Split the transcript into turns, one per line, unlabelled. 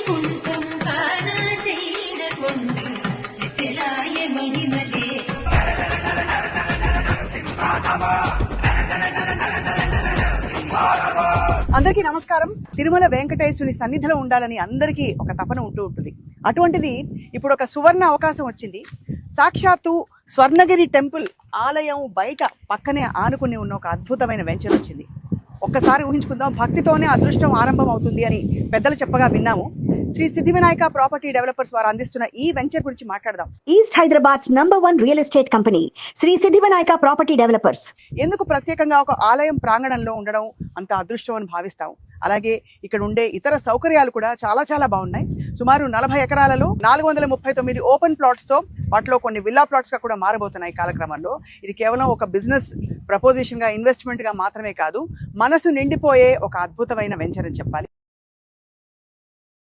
వైకుంఠం కాణ చేరకొండి ఎట్టెలాయ మహిమలే.
అందరికీ నమస్కారం. తిరుమల వెంకటేశ్వరుని సన్నిధిలో ఉండాలని అందరికీ ఒక తపన ఉంటూ ఉంటుంది. అటువంటిది ఇప్పుడు ఒక సువర్ణ అవకాశం వచ్చింది. సాక్షాత్తు స్వర్ణగిరి టెంపుల్ ఆలయం బయట పక్కనే ఆనుకుని ఉన్న ఒక అద్భుతమైన వెంచర్ వచ్చింది. ఒక్కసారి ఊహించుకుందాం, భక్తితోనే అదృష్టం ఆరంభం అవుతుంది అని పెద్దలు చెప్పగా విన్నాము. శ్రీ సిద్ధి వినాయక ప్రాపర్టీ డెవలపర్స్ వారు అందిస్తున్న ఈ వెంచర్ గురించి మాట్లాడదాం.
East Hyderabad #1 real estate company Shri Siddhi Vinayaka property developers.
ఎందుకు ప్రత్యేకంగా ఒక ఆలయం ప్రాంగణంలో ఉండడం అంత అదృష్టం అని భావిస్తాం. అలాగే ఇక్కడ ఉండే ఇతర సౌకర్యాలు కూడా చాలా చాలా బాగున్నాయి. సుమారు 40 ఎకరాలలో 439 ఓపెన్ ప్లాట్స్ తో వాటిలో కొన్ని విల్లా ప్లాట్స్ గా కూడా మారబోతున్నాయి కాలక్రమంలో. ఇది కేవలం ఒక బిజినెస్ ప్రపోజిషన్ గా, ఇన్వెస్ట్మెంట్ గా మాత్రమే కాదు, మనసు నిండిపోయే ఒక అద్భుతమైన వెంచర్ అని చెప్పాలి.